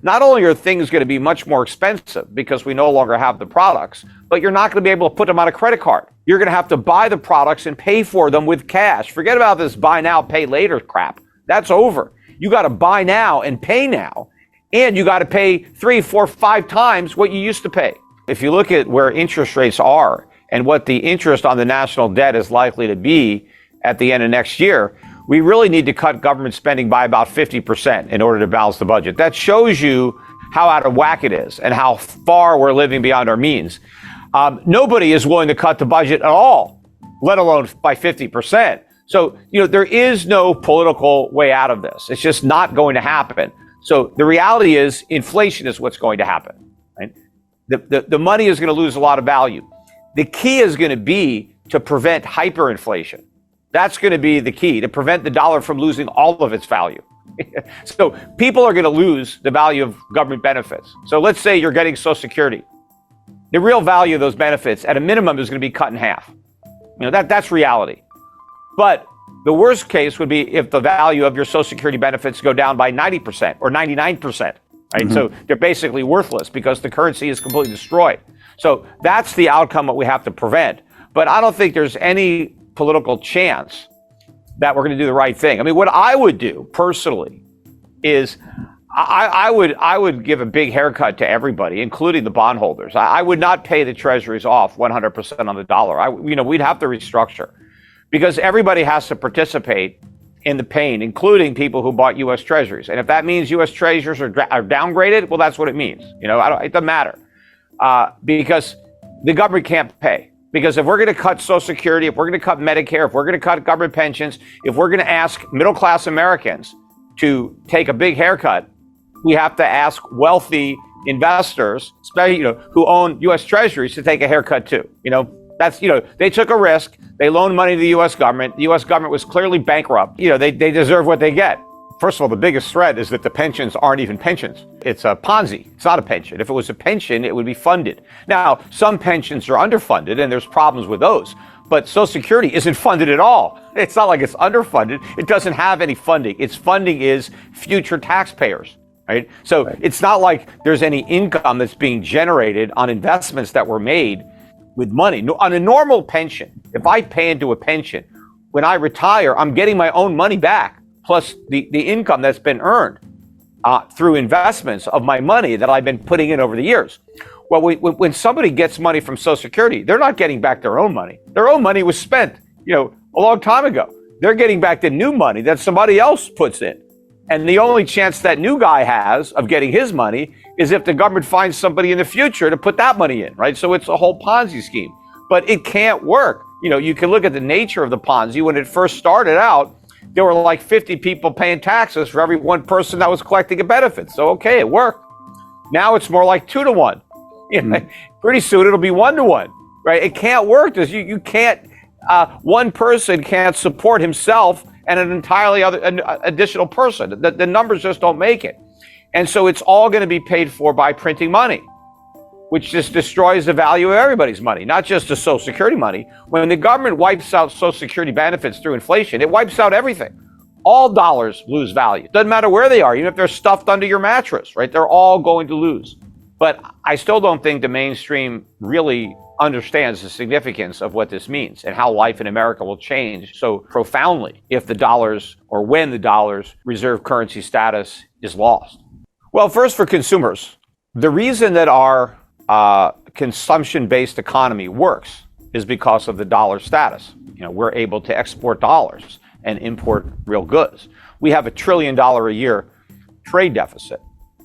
not only are things going to be much more expensive because we no longer have the products, but you're not going to be able to put them on a credit card. You're going to have to buy the products and pay for them with cash. Forget about this buy now, pay later crap. That's over. You got to buy now and pay now, and you got to pay 3, 4, 5 times what you used to pay. If you look at where interest rates are and what the interest on the national debt is likely to be at the end of next year, we really need to cut government spending by about 50% in order to balance the budget. That shows you how out of whack it is and how far we're living beyond our means. Nobody is willing to cut the budget at all, let alone by 50%. So, there is no political way out of this. It's just not going to happen. So the reality is inflation is what's going to happen. Right? The money is going to lose a lot of value. The key is going to be to prevent hyperinflation. That's going to be the key, to prevent the dollar from losing all of its value. So people are going to lose the value of government benefits. So let's say you're getting Social Security. The real value of those benefits at a minimum is going to be cut in half. That's reality. But the worst case would be if the value of your Social Security benefits go down by 90% or 99%. Right? Mm-hmm. So they're basically worthless because the currency is completely destroyed. So that's the outcome that we have to prevent. But I don't think there's any political chance that we're going to do the right thing. I mean, what I would do personally is I would give a big haircut to everybody, including the bondholders. I would not pay the treasuries off 100% on the dollar. We'd have to restructure because everybody has to participate in the pain, including people who bought U.S. treasuries. And if that means U.S. treasuries are downgraded, well, that's what it means. It doesn't matter because the government can't pay. Because if we're going to cut Social Security, if we're going to cut Medicare, if we're going to cut government pensions, if we're going to ask middle-class Americans to take a big haircut, we have to ask wealthy investors, especially who own U.S. treasuries, to take a haircut too. They took a risk. They loaned money to the U.S. government. The U.S. government was clearly bankrupt. They deserve what they get. First of all, the biggest threat is that the pensions aren't even pensions. It's a Ponzi. It's not a pension. If it was a pension, it would be funded. Now, some pensions are underfunded, and there's problems with those. But Social Security isn't funded at all. It's not like it's underfunded. It doesn't have any funding. Its funding is future taxpayers, right? So It's not like there's any income that's being generated on investments that were made with money. On a normal pension, if I pay into a pension, when I retire, I'm getting my own money back, plus the income that's been earned through investments of my money that I've been putting in over the years. Well, when somebody gets money from Social Security, they're not getting back their own money. Their own money was spent, a long time ago. They're getting back the new money that somebody else puts in. And the only chance that new guy has of getting his money is if the government finds somebody in the future to put that money in, right? So it's a whole Ponzi scheme. But it can't work. You can look at the nature of the Ponzi. When it first started out, there were like 50 people paying taxes for every one person that was collecting a benefit. So, okay, it worked. Now it's more like 2 to 1. Pretty soon it'll be 1 to 1, right? It can't work. You can't, one person can't support himself and an entirely additional person. The numbers just don't make it. And so it's all going to be paid for by printing money, which just destroys the value of everybody's money, not just the Social Security money. When the government wipes out Social Security benefits through inflation, it wipes out everything. All dollars lose value. Doesn't matter where they are, even if they're stuffed under your mattress, right? They're all going to lose. But I still don't think the mainstream really understands the significance of what this means and how life in America will change so profoundly if the dollars, or when the dollar's reserve currency status is lost. Well, first, for consumers, the reason that our consumption-based economy works is because of the dollar status. We're able to export dollars and import real goods. We have $1 trillion a year trade deficit,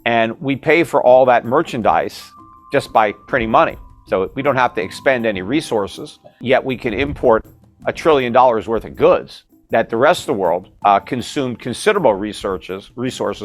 and we pay for all that merchandise just by printing money. So we don't have to expend any resources, yet we can import $1 trillion worth of goods that the rest of the world consumed considerable resources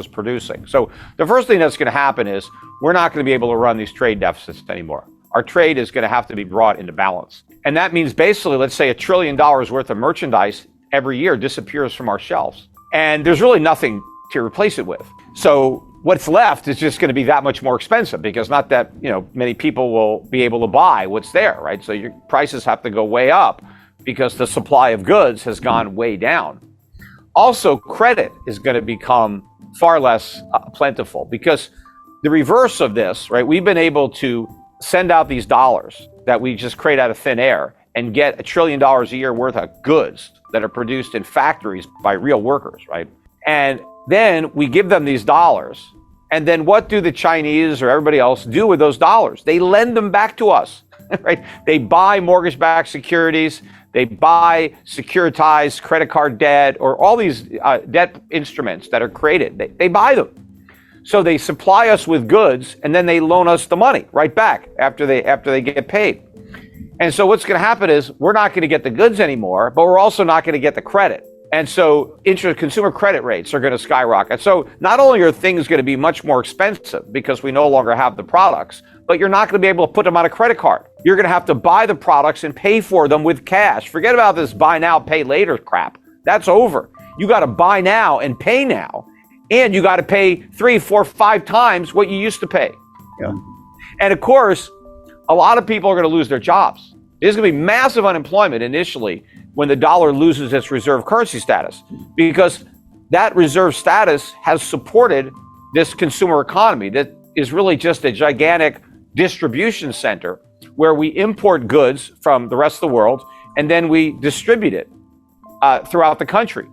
producing. So the first thing that's going to happen is we're not going to be able to run these trade deficits anymore. Our trade is going to have to be brought into balance. And that means basically, let's say $1 trillion worth of merchandise every year disappears from our shelves. And there's really nothing to replace it with. So what's left is just going to be that much more expensive because not that many people will be able to buy what's there, right? So your prices have to go way up because the supply of goods has gone way down. Also, credit is going to become far less plentiful because the reverse of this, right? We've been able to send out these dollars that we just create out of thin air and get $1 trillion a year worth of goods that are produced in factories by real workers, right? And then we give them these dollars. And then what do the Chinese or everybody else do with those dollars? They lend them back to us, right? They buy mortgage-backed securities. They buy securitized credit card debt or all these debt instruments that are created. They buy them. So they supply us with goods and then they loan us the money right back after they get paid. And so what's going to happen is we're not going to get the goods anymore, but we're also not going to get the credit. And so consumer credit rates are going to skyrocket. So not only are things going to be much more expensive because we no longer have the products, but you're not going to be able to put them on a credit card. You're going to have to buy the products and pay for them with cash. Forget about this buy now, pay later crap. That's over. You got to buy now and pay now. And you got to pay 3, 4, 5 times what you used to pay. Yeah. And of course, a lot of people are going to lose their jobs. There's going to be massive unemployment initially when the dollar loses its reserve currency status, because that reserve status has supported this consumer economy that is really just a gigantic distribution center where we import goods from the rest of the world and then we distribute it throughout the country.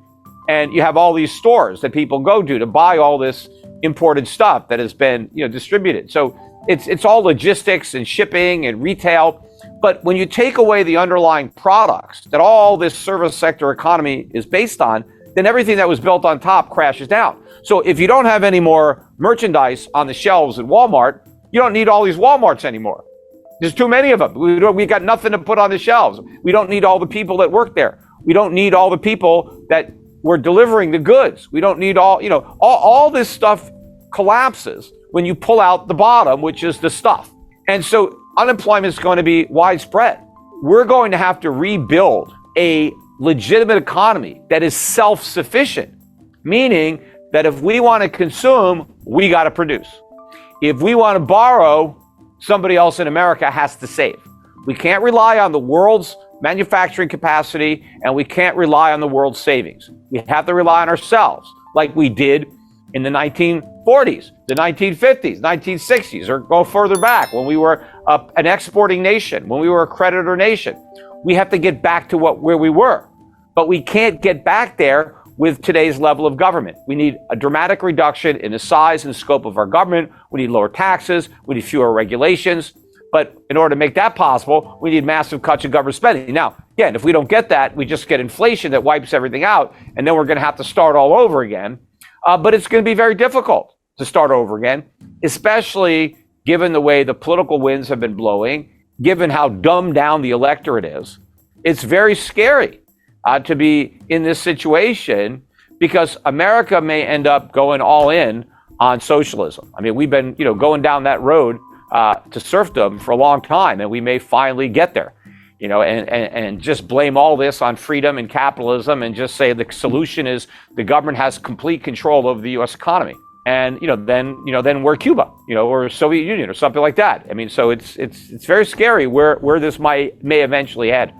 And you have all these stores that people go to buy all this imported stuff that has been, distributed. So it's all logistics and shipping and retail. But when you take away the underlying products that all this service sector economy is based on, then everything that was built on top crashes down. So if you don't have any more merchandise on the shelves at Walmart, you don't need all these Walmarts anymore. There's too many of them. We got nothing to put on the shelves. We don't need all the people that work there. We don't need all the people that were delivering the goods. We don't need all this stuff collapses when you pull out the bottom, which is the stuff. And so unemployment is going to be widespread. We're going to have to rebuild a legitimate economy that is self-sufficient, meaning that if we want to consume, we got to produce. If we want to borrow, somebody else in America has to save. We can't rely on the world's manufacturing capacity, and we can't rely on the world's savings. We have to rely on ourselves, like we did in the 1940s, the 1950s, 1960s, or go further back when we were an exporting nation, when we were a creditor nation. We have to get back to where we were, but we can't get back there with today's level of government. We need a dramatic reduction in the size and scope of our government. We need lower taxes. We need fewer regulations. But in order to make that possible, we need massive cuts in government spending. Now, again, if we don't get that, we just get inflation that wipes everything out, and then we're going to have to start all over again. But it's going to be very difficult to start over again, especially given the way the political winds have been blowing, given how dumbed down the electorate is. It's very scary to be in this situation because America may end up going all in on socialism. I mean, we've been, going down that road to serfdom for a long time, and we may finally get there, and just blame all this on freedom and capitalism and just say the solution is the government has complete control over the U.S. economy. And, then we're Cuba, or Soviet Union or something like that. I mean, so it's very scary where this may eventually head.